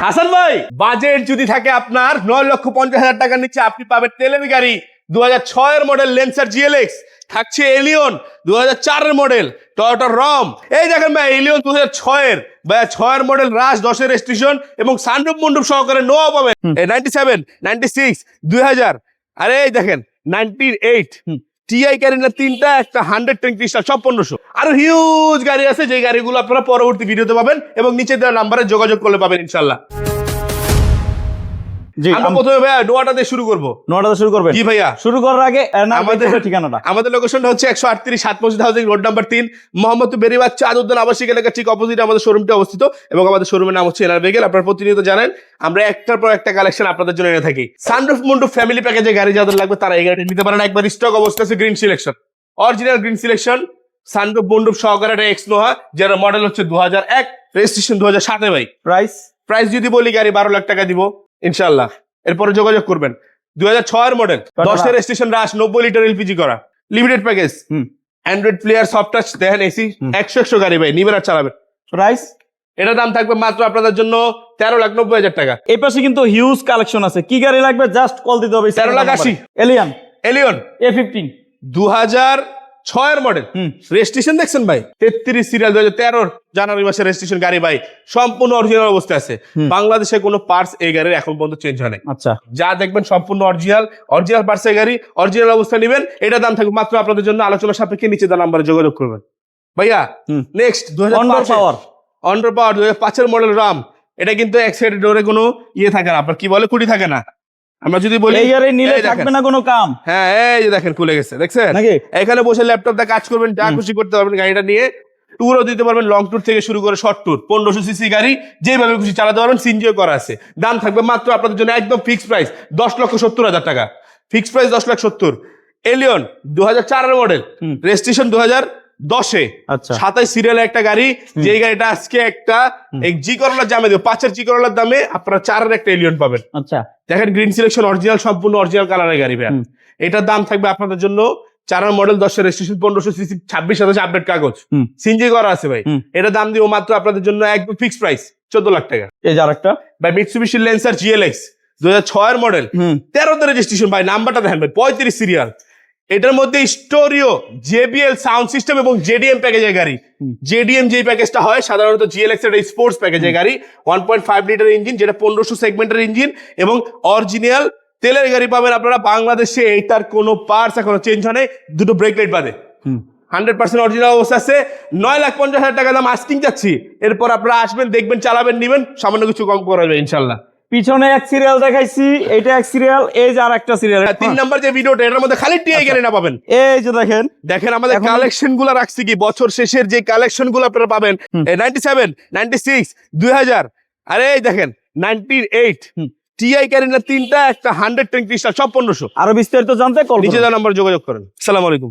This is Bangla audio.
হাসান ভাই, বাজেট যদি থাকে আপনার 9,50,000 টাকার নিচে, আপনি পাবেন তেলের গাড়ি 2006 এর মডেল লেন্সার জিএলএক্স, থাকছে এলিয়ন 2004 এর মডেল টয়োটা রম। এই দেখেন ভাই, এলিয়ন 2006 এর ভাই, 6 এর মডেল রাশ, 10 এর রেজিস্ট্রেশন এবং সানরুফ মন্ডুপ সহকারে নোয়া পাবেন। 97, 96, 2000, আরে এই দেখেন 98 টিআই ক্যারিনা, তিনটা, একটা 110 ক্রিস্টাল, সব 1500। আরো হিউজ গাড়ি আছে, যে গাড়িগুলো আপনারা পরবর্তী ভিডিওতে পাবেন এবং নিচে দেওয়া নাম্বারে যোগাযোগ করলে পাবেন ইনশাল্লাহ। আমরা প্রথমে ভাইয়া নোয়াটা দিয়ে শুরু করবো। নোয়াটা শুরু করবেন? জি ভাইয়া। শুরু করার আগে আমাদের ঠিকানাটা, আমাদের লোকেশনটা হচ্ছে 138 সাত মসজিদ হাউজিং রোড নাম্বার 3, মোহাম্মদপুর বেরিবাগ চাঁদ উদ্যান আবাসিক এলাকার ঠিক অপোজিটে আমাদের শোরুমটি অবস্থিত এবং আমাদের শোরুমের নাম হচ্ছে এনআর ভেহিকেল। আপনারা প্রতিনিয়ত জানেন আমরা একটার পর একটা কালেকশন আপনাদের জন্য এনে থাকি। সানরুফ মন্ডুপ ফ্যামিলি প্যাকেজে গাড়ি যাদের লাগবে তারা এই গাড়িটা নিতে পারেন। একবার স্টক অবস্থা আছে, green selection, original green selection, sunroof মন্ডুপ সহকারে একটা এক্স নোহা, যার মডেল হচ্ছে 2001, রেজিস্ট্রেশন 2007 ভাই। প্রাইস যদি বলি গাড়ি 12 লাখ টাকা দিব ইনশাল্লাহ, এরপরে যোগাযোগ করবেন। 2006 এর মডেল, 10 এর রেজিস্ট্রেশন রাশ, 90 লিটার এলপিজি করা, limited package, Android player, soft touch, দেখেন এসি, 100 গাড়ি ভাই, নিবেন আর চালাবেন। প্রাইস এটার দাম থাকবে মাত্র আপনাদের জন্য 13,90,000 টাকা। এই পাশে কিন্তু হিউজ কালেকশন আছে, কি গাড়ি লাগবে জাস্ট কল দিতে হবে। 13,80,000 এলিয়ন A15 2006 এর মডেল, রেজিস্ট্রেশন দেখছেন ভাই, 33 সিরিয়াল, 2013 জানুয়ারি মাসের রেজিস্ট্রেশন গাড়ি ভাই, সম্পূর্ণ অরিজিনাল অবস্থায় আছে। বাংলাদেশে কোনো পার্টস এই গাড়ির এখন পর্যন্ত চেঞ্জ হয় নাই। আচ্ছা, যা দেখবেন সম্পূর্ণ অরিজিনাল পার্টস এই গাড়ি, অরিজিনাল অবস্থা নেবেন। এটা দাম থাকবে মাত্র আপনাদের জন্য আলোচনা সাপেক্ষে, নিচে দেওয়া নাম্বারে যোগাযোগ করবেন ভাইয়া। নেক্সট 2005 এর মডেল রাম, এটা কিন্তু এক সাইড ডোরে কোনো ইয়ে থাকে না, আপনার কি বলে, কুড়ি থাকে না। আমরা যদি বলি এই গাড়ি নিলে থাকবে না কোনো কাম। হ্যাঁ, এই যে দেখেন খুলে গেছে, দেখছেন? এখানে বসে ল্যাপটপ দিয়ে কাজ করবেন, যা খুশি করতে পারবেন গাড়িটা নিয়ে। ট্যুরও দিতে পারবেন, লং ট্যুর থেকে শুরু করে শর্ট ট্যুর। 1500 সিসি গাড়ি, যেভাবে খুশি চালাতে পারবেন, সিনজিও করা আছে। দাম থাকবে মাত্র আপনাদের জন্য একদম ফিক্সড প্রাইস 10,70,000 টাকা, ফিক্সড প্রাইস 10,70,000। এলিয়ন 2004 এর মডেল, রেজিস্ট্রেশন 2010-এ, 27 সিরিয়ালে একটা গাড়ি, যে গাড়িটা আজকে একটা জি করোলার দামে দেবো, 5 এর জি করোলার দামে আপনারা 4 এর একটা এলিয়ন পাবেন। আচ্ছা, দেখেন গ্রিন সিলেকশন, অরিজিনাল, সম্পূর্ণ অরিজিনাল কালারের গাড়ি ভাই। এটার দাম থাকবে আপনাদের জন্য 4 এর মডেল, 10 এর রেজিস্ট্রেশন, 1500 সিসি, 26,000 আপডেট কাগজ, সিনজি করা আছে ভাই। এটা দাম দিব মাত্র আপনাদের জন্য একদম ফিক্সড প্রাইস 14 লাখ টাকা। এই যে আরেকটা ভাই, মিৎসুবিশি ল্যান্সার জিএলএক্স 2006 এর মডেল, 13 তে রেজিস্ট্রেশন ভাই, নাম্বারটা দেখেন ভাই, 35 সিরিয়াল। এটার মধ্যে স্টোরিও, জেবিএল সাউন্ড সিস্টেম এবং জেডিএম প্যাকেজের গাড়ি। জেডিএম যে প্যাকেজটা হয় সাধারণত জিএলএক্স এর স্পোর্টস প্যাকেজের গাড়ি, 1.5 লিটার ইঞ্জিন, যেটা 1500 সেগমেন্টের ইঞ্জিন এবং অরিজিনাল তেলের গাড়ি পাবেন আপনারা বাংলাদেশে। এইটার কোনো পার্টস এখনো চেঞ্জ হয় নাই, দুটো ব্রেক লাইট বাদে 100% অরিজিনাল অবস্থা আছে। 9,50,000 টাকা দাম আস্কিং যাচ্ছি। এরপর আপনারা আসবেন, দেখবেন, চালাবেন, নিবেন, সামান্য কিছু কম করাবে ইনশাল্লাহ। পিছনে এক সিরিয়াল দেখাইছি, এটা এক সিরিয়াল, এই যে আরেকটা সিরিয়াল, 3 নাম্বার যে ভিডিওটা, এটার মধ্যে খালি টিআই গাড়ি না পাবেন। এই যে দেখেন আমাদের কালেকশন গুলো রাখছি, কি বছর শেষের যে কালেকশন গুলো আপনারা পাবেন। 97, 96, 2000, আরে এই দেখেন 98 টিআই ক্যারিনা, তিনটা, একটা 110 ক্রিস্টাল, সব 1500। আরো বিস্তারিত জানতে নিচে দেওয়া নাম্বার যোগাযোগ করেন। আসসালামু আলাইকুম।